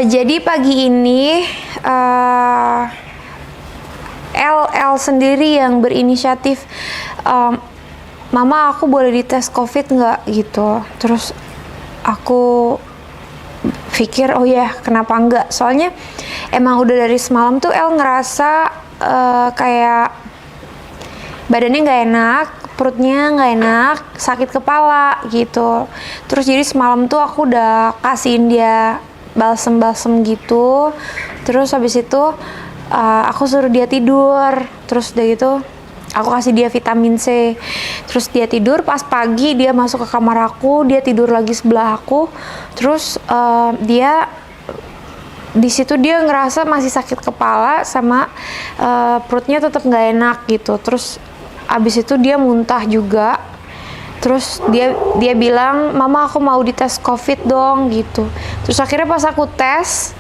Jadi pagi ini L sendiri yang berinisiatif, Mama aku boleh dites COVID nggak gitu. Terus aku pikir oh ya kenapa enggak, soalnya emang udah dari semalam tuh El ngerasa kayak badannya nggak enak, perutnya nggak enak, sakit kepala gitu. Terus jadi semalam tuh aku udah kasihin dia balsem gitu. Terus habis itu aku suruh dia tidur. Terus udah gitu aku kasih dia vitamin C. Terus dia tidur, pas pagi dia masuk ke kamar aku, dia tidur lagi sebelah aku. Terus dia di situ dia ngerasa masih sakit kepala sama perutnya tetap nggak enak gitu. Terus abis itu dia muntah juga. Terus dia bilang, Mama aku mau dites COVID dong gitu. Terus akhirnya pas aku tes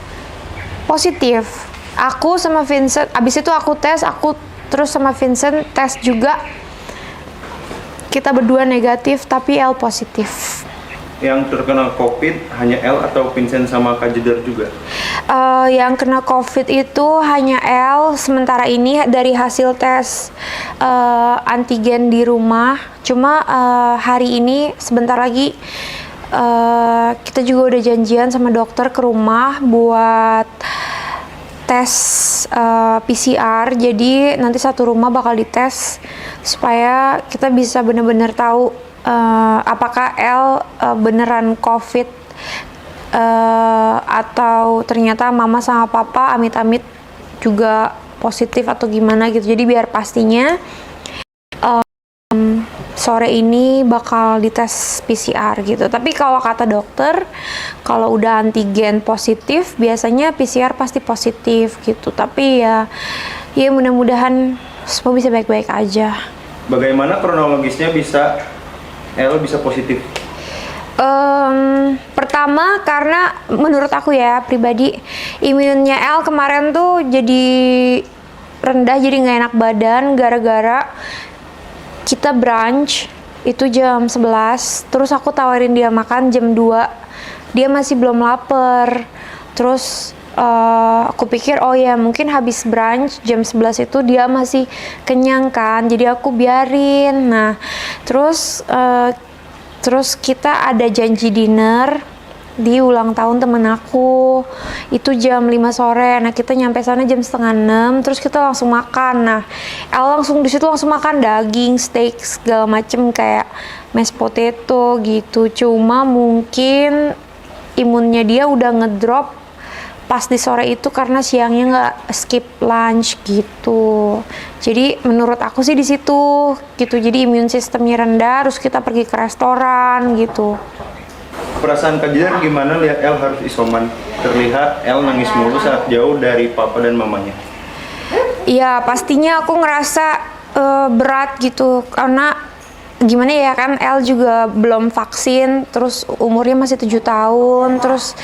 positif. Aku sama Vincent, abis itu aku tes, aku terus sama Vincent tes juga. Kita berdua negatif, tapi L positif. Yang terkena COVID hanya L atau Vincent sama Kak Jedar juga? Yang kena COVID itu hanya L sementara ini dari hasil tes antigen di rumah. Cuma hari ini sebentar lagi kita juga udah janjian sama dokter ke rumah buat tes PCR. Jadi nanti satu rumah bakal dites supaya kita bisa benar-benar tahu apakah L beneran COVID atau ternyata Mama sama Papa amit-amit juga positif atau gimana gitu. Jadi biar pastinya sore ini bakal dites PCR gitu. Tapi kalau kata dokter, kalau udah antigen positif biasanya PCR pasti positif gitu. Tapi ya mudah-mudahan semua bisa baik-baik aja. Bagaimana kronologisnya bisa L bisa positif? Pertama karena menurut aku ya pribadi, imunnya L kemarin tuh jadi rendah, jadi nggak enak badan gara-gara kita brunch itu jam 11, terus aku tawarin dia makan jam 2, dia masih belum lapar. Terus aku pikir oh ya mungkin habis brunch jam 11 itu dia masih kenyang kan, jadi aku biarin. Nah terus kita ada janji dinner di ulang tahun temen aku itu jam 5 sore. Nah kita nyampe sana jam setengah 6, terus kita langsung makan. Nah El langsung di situ langsung makan daging, steak segala macem kayak mashed potato gitu. Cuma mungkin imunnya dia udah ngedrop pas di sore itu karena siangnya nggak skip lunch gitu. Jadi menurut aku sih di situ gitu. Jadi imun sistemnya rendah, terus kita pergi ke restoran gitu. Perasaan Kak Jedar gimana lihat L harus isoman? Terlihat L nangis mulu saat jauh dari papa dan mamanya. Iya pastinya aku ngerasa berat gitu, karena gimana ya kan L juga belum vaksin, terus umurnya masih 7 tahun. Terus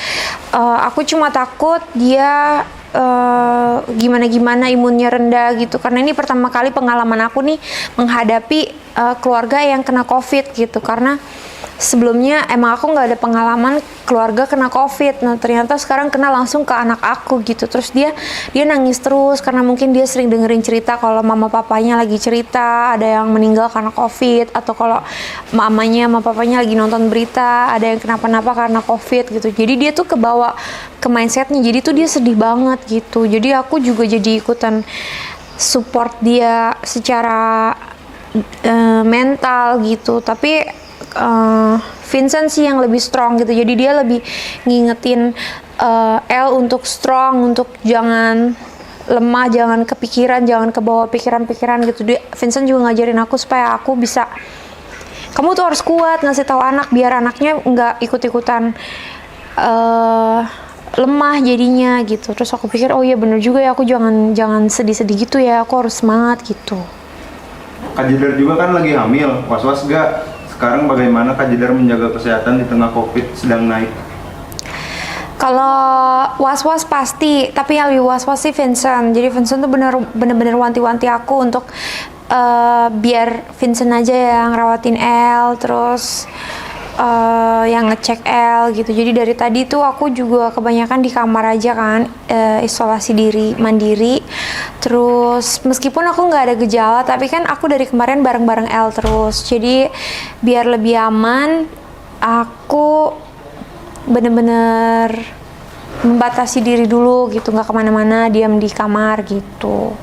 aku cuma takut dia gimana imunnya rendah gitu, karena ini pertama kali pengalaman aku nih menghadapi keluarga yang kena COVID gitu. Karena sebelumnya emang aku nggak ada pengalaman keluarga kena COVID. Nah ternyata sekarang kena langsung ke anak aku gitu. Terus dia nangis terus karena mungkin dia sering dengerin cerita kalau mama papanya lagi cerita ada yang meninggal karena COVID, atau kalau mamanya sama papanya lagi nonton berita ada yang kenapa-napa karena COVID gitu. Jadi dia tuh kebawa ke mindsetnya, jadi tuh dia sedih banget gitu. Jadi aku juga jadi ikutan support dia secara mental gitu. Tapi Vincent sih yang lebih strong gitu, jadi dia lebih ngingetin L untuk strong, untuk jangan lemah, jangan kepikiran, jangan kebawa pikiran-pikiran gitu. Vincent juga ngajarin aku supaya aku bisa, kamu tuh harus kuat, ngasih tahu anak biar anaknya nggak ikut-ikutan lemah jadinya gitu. Terus aku pikir oh iya bener juga ya, aku jangan sedih-sedih gitu ya, aku harus semangat gitu. Kak Jedar juga kan lagi hamil, was-was gak? Sekarang bagaimana Kak Jedar menjaga kesehatan di tengah COVID sedang naik? Kalau was-was pasti, tapi yang lebih was-was sih Vincent. Jadi Vincent tuh bener-bener wanti-wanti aku untuk biar Vincent aja yang rawatin El. Terus yang ngecek L gitu. Jadi dari tadi tuh aku juga kebanyakan di kamar aja kan, isolasi diri mandiri. Terus meskipun aku nggak ada gejala, tapi kan aku dari kemarin bareng-bareng L terus. Jadi biar lebih aman, aku bener-bener membatasi diri dulu gitu, nggak kemana-mana, diam di kamar gitu.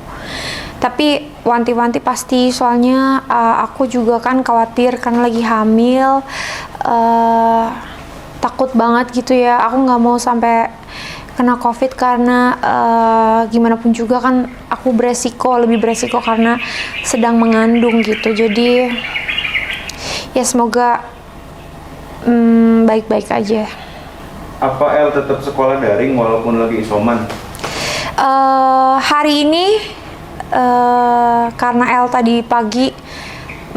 Tapi wanti-wanti pasti, soalnya aku juga kan khawatir karena lagi hamil, takut banget gitu ya. Aku nggak mau sampai kena COVID karena gimana pun juga kan aku lebih beresiko karena sedang mengandung gitu. Jadi ya semoga baik-baik aja. Apa El tetap sekolah daring walaupun lagi isoman? Hari ini karena El tadi pagi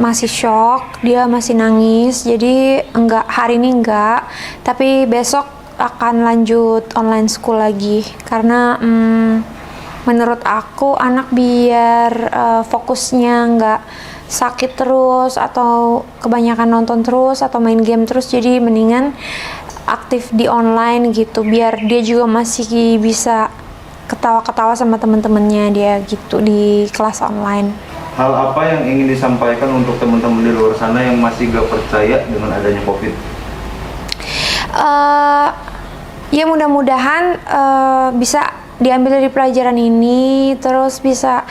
masih shock, dia masih nangis, jadi hari ini enggak, tapi besok akan lanjut online school lagi karena menurut aku anak biar fokusnya nggak sakit terus atau kebanyakan nonton terus atau main game terus, jadi mendingan aktif di online gitu biar dia juga masih bisa ketawa-ketawa sama temen-temennya dia gitu di kelas online. Hal apa yang ingin disampaikan untuk teman-teman di luar sana yang masih gak percaya dengan adanya COVID? Ya mudah-mudahan bisa diambil dari pelajaran ini, terus bisa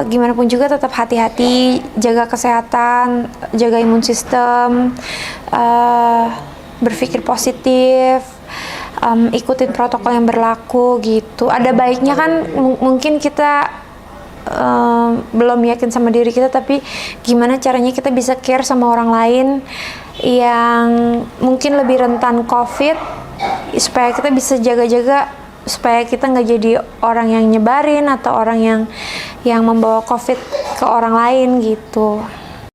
gimana pun juga tetap hati-hati, jaga kesehatan, jaga imun sistem, berpikir positif, ikutin protokol yang berlaku gitu. Ada baiknya kan, mungkin kita belum yakin sama diri kita, tapi gimana caranya kita bisa care sama orang lain yang mungkin lebih rentan COVID, supaya kita bisa jaga-jaga supaya kita nggak jadi orang yang nyebarin atau orang yang membawa COVID ke orang lain gitu.